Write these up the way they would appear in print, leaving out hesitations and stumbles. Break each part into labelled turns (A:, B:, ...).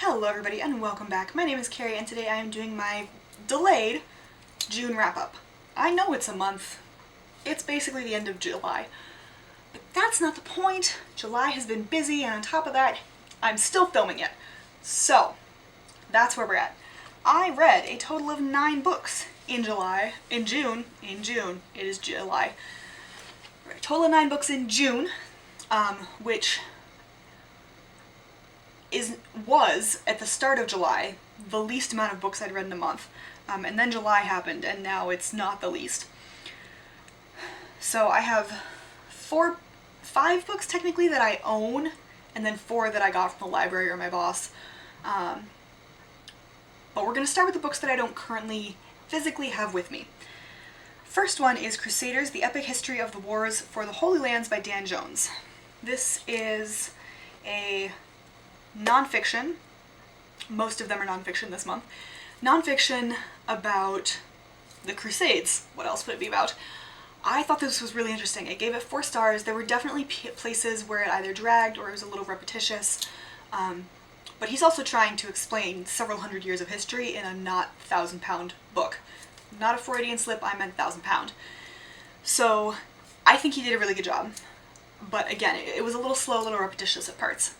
A: Hello everybody and welcome back. My name is Kari and today I am doing my delayed June wrap-up. I know it's a month. It's basically the end of July. But that's not the point. July has been busy and on top of that, I'm still filming it. So, that's where we're at. I read a total of 9 books in June, it is July. A total of 9 books in June, which was, at the start of July, the least amount of books I'd read in a month. And then July happened, and now it's not the least. So I have 5 books technically that I own, and then 4 that I got from the library or my boss. But we're going to start with the books that I don't currently physically have with me. First one is Crusaders, The Epic History of the Wars for the Holy Lands by Dan Jones. This is a nonfiction. Most of them are nonfiction this month. Nonfiction about the Crusades. What else would it be about? I thought this was really interesting. I gave it 4 stars. There were definitely places where it either dragged or it was a little repetitious. But he's also trying to explain several hundred years of history in a not 1,000-pound book. Not a Freudian slip, I meant 1,000-pound. So I think he did a really good job. But again, it was a little slow, a little repetitious at parts.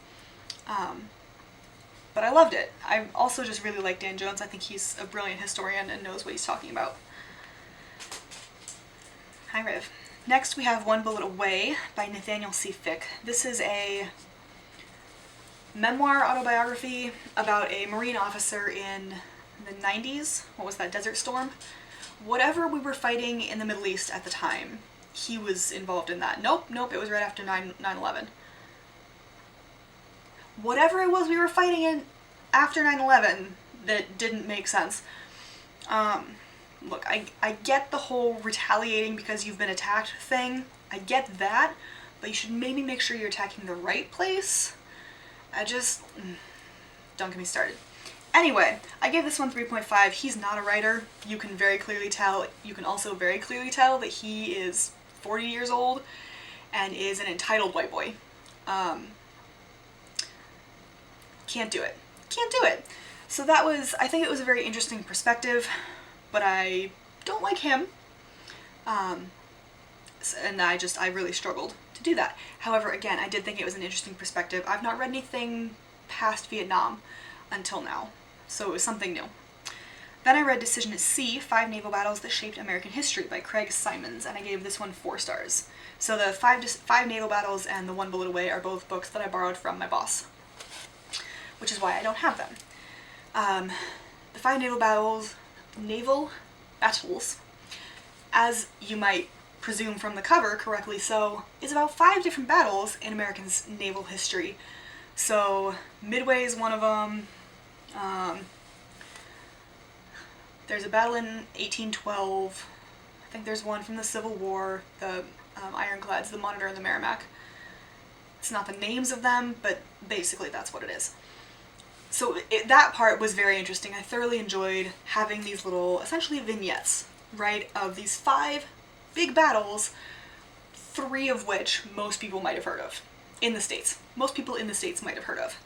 A: But I loved it. I also just really like Dan Jones. I think he's a brilliant historian and knows what he's talking about. Hi, Riv. Next we have One Bullet Away by Nathaniel C. Fick. This is a memoir autobiography about a Marine officer in the 90s. What was that, Desert Storm? Whatever we were fighting in the Middle East at the time, he was involved in that. Nope, it was right after 9/11. Whatever it was we were fighting in after 9/11 that didn't make sense. Look, I get the whole retaliating because you've been attacked thing. I get that, but you should maybe make sure you're attacking the right place. Don't get me started. Anyway, I gave this one 3.5. He's not a writer. You can very clearly tell. You can also very clearly tell that he is 40 years old and is an entitled white boy. Can't do it. Can't do it. So that was, I think it was a very interesting perspective, but I don't like him. And I really struggled to do that. However, again, I did think it was an interesting perspective. I've not read anything past Vietnam until now, so it was something new. Then I read Decision at Sea, 5 Naval Battles That Shaped American History by Craig Simons, and I gave this one 4 stars. So the 5 Naval Battles and the One Bullet Away are both books that I borrowed from my boss, which is why I don't have them. The 5 Naval Battles, as you might presume from the cover, correctly so, is about 5 different battles in Americans' naval history. So Midway is one of them. There's a battle in 1812. I think there's one from the Civil War, the Ironclads, the Monitor, and the Merrimack. It's not the names of them, but basically that's what it is. So that part was very interesting. I thoroughly enjoyed having these little, essentially vignettes, right, of these 5 big battles, 3 of which most people might have heard of in the States. Most people in the States might have heard of.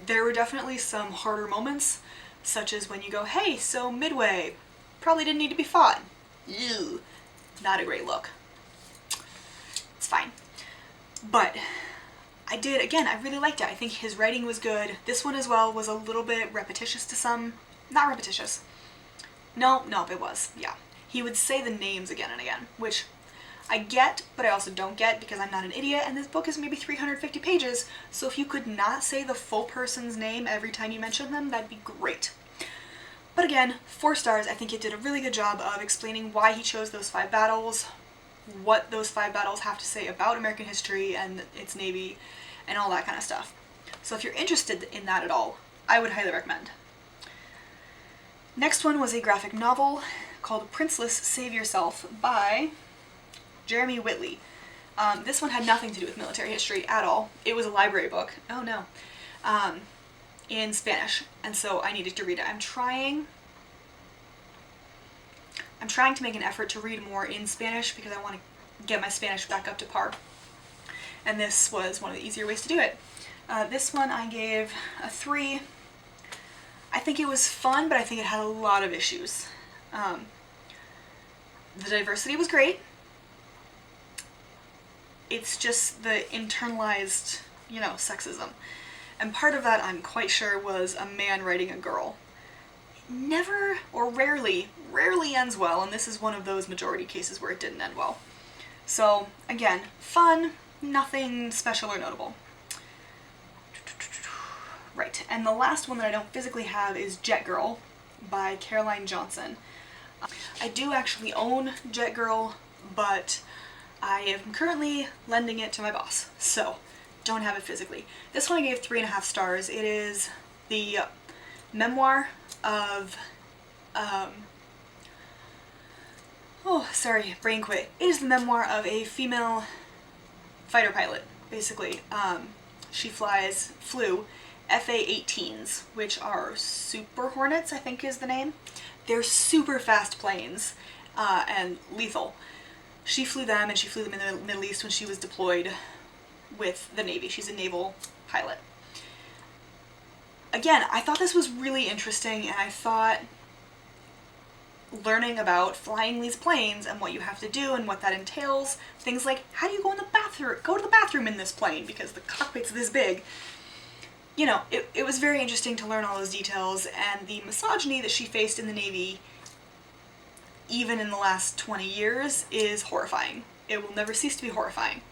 A: There were definitely some harder moments, such as when you go, hey, so Midway probably didn't need to be fought. Ew. Not a great look. It's fine. But I really liked it. I think his writing was good. This one as well was a little bit repetitious to some. Not repetitious. No, it was. Yeah. He would say the names again and again, which I get, but I also don't get because I'm not an idiot, and this book is maybe 350 pages, so if you could not say the full person's name every time you mention them, that'd be great. But again, 4 stars. I think it did a really good job of explaining why he chose those 5 battles, what those 5 battles have to say about American history and its Navy, and all that kind of stuff. So if you're interested in that at all, I would highly recommend. Next one was a graphic novel called Princeless Save Yourself by Jeremy Whitley. This one had nothing to do with military history at all. It was a library book. Oh no. In Spanish, and so I needed to read it. I'm trying to make an effort to read more in Spanish because I want to get my Spanish back up to par. And this was one of the easier ways to do it. This one I gave a 3. I think it was fun, but I think it had a lot of issues. The diversity was great. It's just the internalized, sexism. And part of that, I'm quite sure, was a man writing a girl. It never, or rarely ends well, and this is one of those majority cases where it didn't end well. So, again, fun, nothing special or notable. Right, and the last one that I don't physically have is Jet Girl by Caroline Johnson. I do actually own Jet Girl, but I am currently lending it to my boss, so don't have it physically. This one I gave 3.5 stars. It is the memoir of, brain quit. It is the memoir of a female fighter pilot, basically. She flew FA-18s, which are Super Hornets, I think is the name. They're super fast planes, and lethal. She flew them, and she flew them in the Middle East when she was deployed with the Navy. She's a naval pilot. Again, I thought this was really interesting, and I thought learning about flying these planes and what you have to do and what that entails, things like how do you go to the bathroom in this plane because the cockpit's this big. It was very interesting to learn all those details, and the misogyny that she faced in the Navy, even in the last 20 years, is horrifying. It will never cease to be horrifying.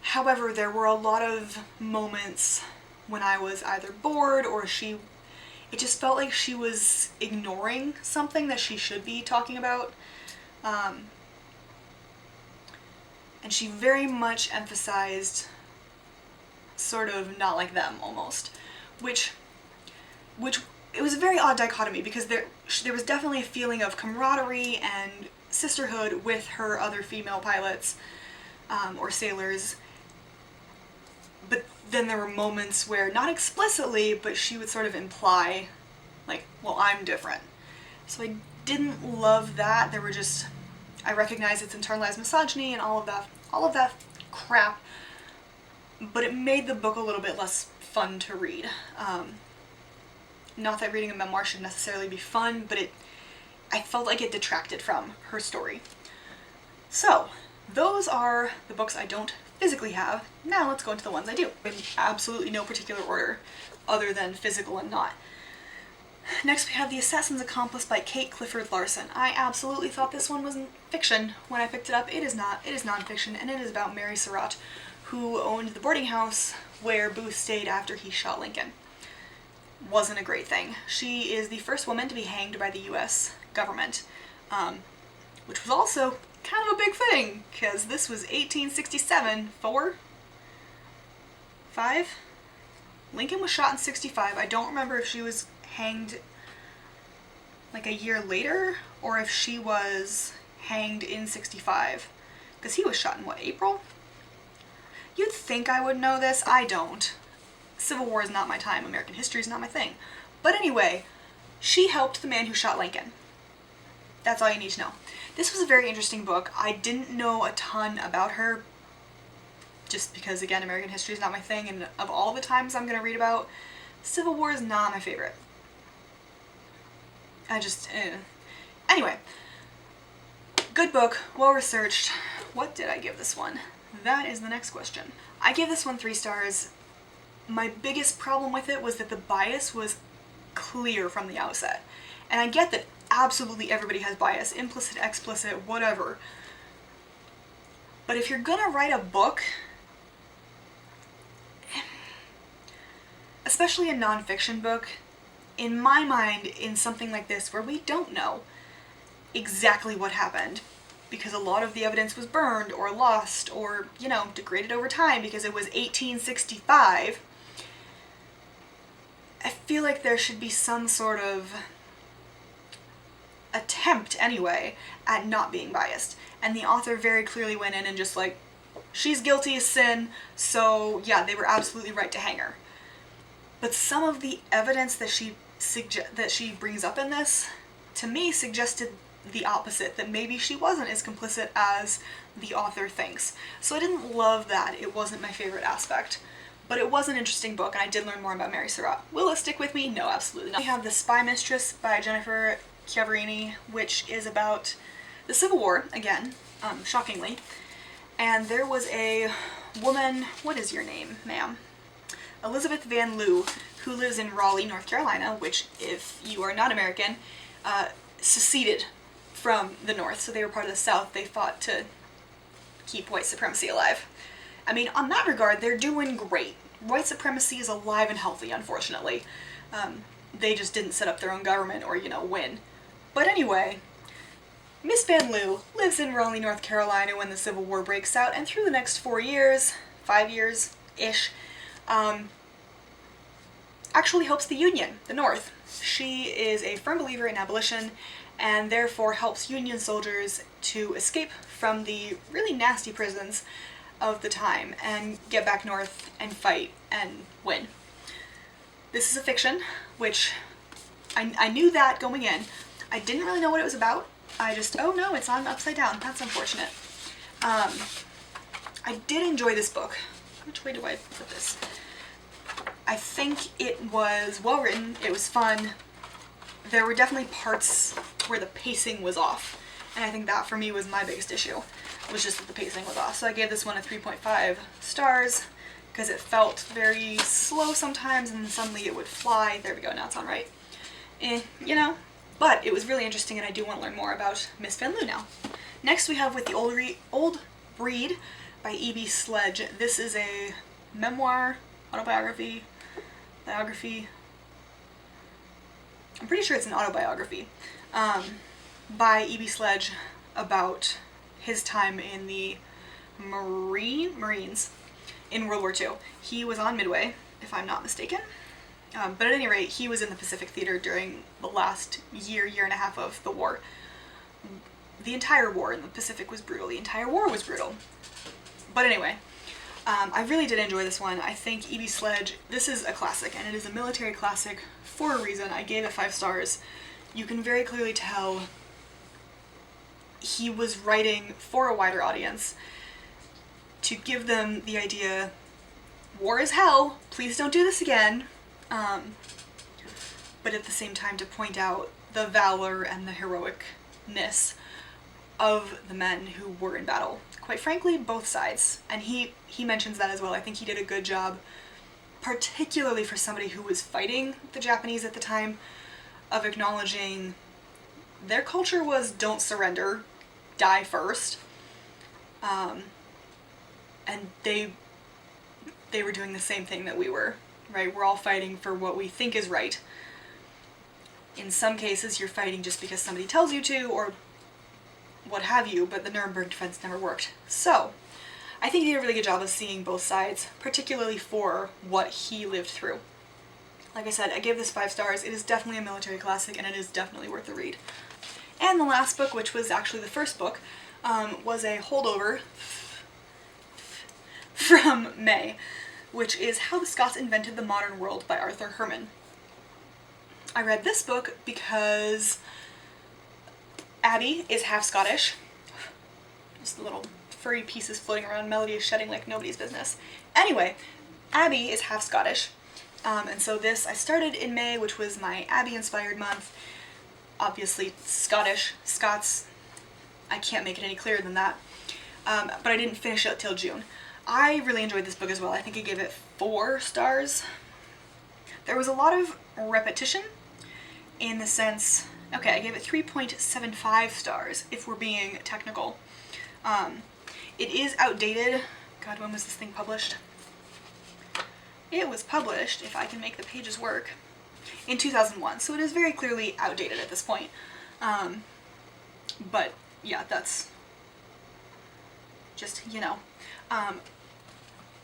A: However, there were a lot of moments when I was either bored or it just felt like she was ignoring something that she should be talking about. And she very much emphasized sort of not like them, almost. Which it was a very odd dichotomy, because there was definitely a feeling of camaraderie and sisterhood with her other female pilots, or sailors. But then there were moments where, not explicitly, but she would sort of imply, like, well, I'm different. So I didn't love that. I recognize it's internalized misogyny and all of that crap, but it made the book a little bit less fun to read. Not that reading a memoir should necessarily be fun, but I felt like it detracted from her story. So, those are the books I don't physically have. Now let's go into the ones I do, in absolutely no particular order, other than physical and not. Next we have The Assassin's Accomplice by Kate Clifford Larson. I absolutely thought this one was fiction when I picked it up. It is not. It is nonfiction, and it is about Mary Surratt, who owned the boarding house where Booth stayed after he shot Lincoln. Wasn't a great thing. She is the first woman to be hanged by the U.S. government, which was also kind of a big thing, because this was 1867, 5? Lincoln was shot in 65. I don't remember if she was hanged like a year later, or if she was hanged in 65, because he was shot in, April? You'd think I would know this. I don't. Civil War is not my time. American history is not my thing. But anyway, she helped the man who shot Lincoln. That's all you need to know. This was a very interesting book. I didn't know a ton about her, just because, again, American history is not my thing, and of all the times I'm going to read about, Civil War is not my favorite. Anyway, good book, well researched. What did I give this one? That is the next question. I gave this one 3 stars. My biggest problem with it was that the bias was clear from the outset. And I get that absolutely everybody has bias, implicit, explicit, whatever. But if you're gonna write a book, especially a nonfiction book, in my mind, in something like this where we don't know exactly what happened, because a lot of the evidence was burned or lost or, degraded over time because it was 1865, I feel like there should be some sort of attempt, anyway, at not being biased. And the author very clearly went in and just like, she's guilty as sin, so yeah, they were absolutely right to hang her. But some of the evidence that she brings up in this, to me, suggested the opposite, that maybe she wasn't as complicit as the author thinks. So I didn't love that. It wasn't my favorite aspect. But it was an interesting book, and I did learn more about Mary Surratt. Will it stick with me? No, absolutely not. We have The Spy Mistress by Jennifer Chiaverini, which is about the Civil War, again, shockingly. And there was a woman, what is your name, ma'am? Elizabeth Van Loo, who lives in Raleigh, North Carolina, which, if you are not American, seceded from the North, so they were part of the South. They fought to keep white supremacy alive. I mean, on that regard, they're doing great. White supremacy is alive and healthy, unfortunately. They just didn't set up their own government or, win. But anyway, Miss Van Loo lives in Raleigh, North Carolina when the Civil War breaks out, and through the next 4 years, 5 years-ish, actually helps the Union, the North. She is a firm believer in abolition, and therefore helps Union soldiers to escape from the really nasty prisons of the time and get back north and fight and win. This is a fiction, which I knew that going in. I didn't really know what it was about. I just, oh no, it's on upside down. That's unfortunate. I did enjoy this book. Which way do I put this? I think it was well written. It was fun. There were definitely parts where the pacing was off. And I think that for me was my biggest issue, was just that the pacing was off. So I gave this one a 3.5 stars because it felt very slow sometimes and then suddenly it would fly. There we go, now it's on right. But it was really interesting and I do want to learn more about Miss Van Loo now. Next we have With the Old Breed by E.B. Sledge. This is a memoir, autobiography, biography. I'm pretty sure it's an autobiography by E.B. Sledge about his time in the Marines in World War II. He was on Midway, if I'm not mistaken. But at any rate, he was in the Pacific Theater during the last year and a half of the war. The entire war in the Pacific was brutal. The entire war was brutal. But anyway, I really did enjoy this one. I think E.B. Sledge, this is a classic, and it is a military classic for a reason. I gave it 5 stars. You can very clearly tell he was writing for a wider audience to give them the idea, war is hell, please don't do this again. But at the same time to point out the valor and the heroicness of the men who were in battle. Quite frankly, both sides. And he mentions that as well. I think he did a good job, particularly for somebody who was fighting the Japanese at the time, of acknowledging their culture was don't surrender, die first. And they were doing the same thing that we were, right? We're all fighting for what we think is right. In some cases, you're fighting just because somebody tells you to, or what have you, but the Nuremberg defense never worked. So, I think he did a really good job of seeing both sides, particularly for what he lived through. Like I said, I gave this 5 stars. It is definitely a military classic, and it is definitely worth the read. And the last book, which was actually the first book, was a holdover from May, which is How the Scots Invented the Modern World by Arthur Herman. I read this book because Abby is half Scottish. Just the little furry pieces floating around. Melody is shedding like nobody's business. Anyway, Abby is half Scottish. And so this, I started in May, which was my Abby-inspired month. Obviously Scots, I can't make it any clearer than that. But I didn't finish it till June. I really enjoyed this book as well. I think I gave it 4 stars. There was a lot of repetition in the sense, okay, I gave it 3.75 stars if we're being technical. It is outdated. God, when was this thing published? It was published, if I can make the pages work, in 2001, so it is very clearly outdated at this point. But yeah, that's just,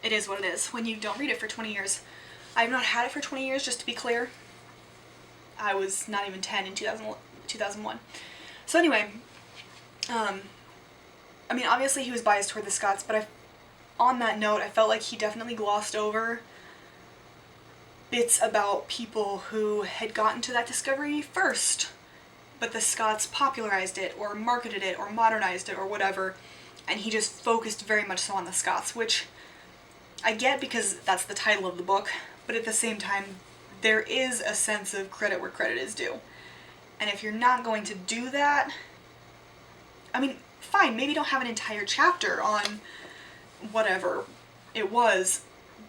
A: it is what it is when you don't read it for 20 years. I've not had it for 20 years, just to be clear. I was not even 10 in 2001. So anyway, I mean, obviously he was biased toward the Scots, but on that note, I felt like he definitely glossed over bits about people who had gotten to that discovery first, but the Scots popularized it, or marketed it, or modernized it, or whatever, and he just focused very much so on the Scots, which I get because that's the title of the book, but at the same time, there is a sense of credit where credit is due. And if you're not going to do that, I mean, fine, maybe don't have an entire chapter on whatever it was,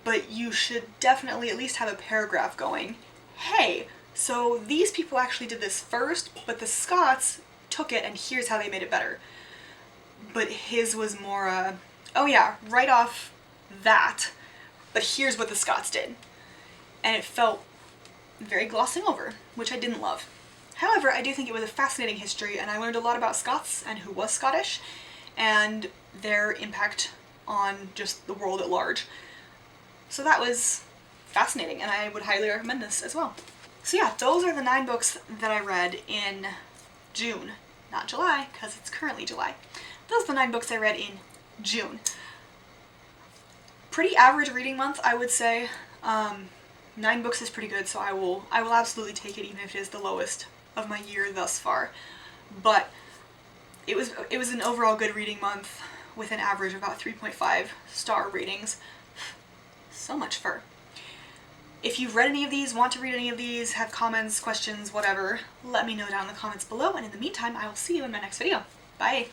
A: but you should definitely at least have a paragraph going, hey, so these people actually did this first, but the Scots took it and here's how they made it better. But his was more, oh yeah, right off that, but here's what the Scots did. And it felt very glossing over, which I didn't love. However, I do think it was a fascinating history, and I learned a lot about Scots and who was Scottish, and their impact on just the world at large. So that was fascinating, and I would highly recommend this as well. So yeah, those are the 9 books that I read in June. Not July, because it's currently July. Those are the 9 books I read in June. Pretty average reading month, I would say. 9 books is pretty good, so I will absolutely take it, even if it is the lowest of my year thus far. But it was an overall good reading month with an average of about 3.5 star ratings. So much fur. If you've read any of these, want to read any of these, have comments, questions, whatever, let me know down in the comments below, and in the meantime, I will see you in my next video. Bye!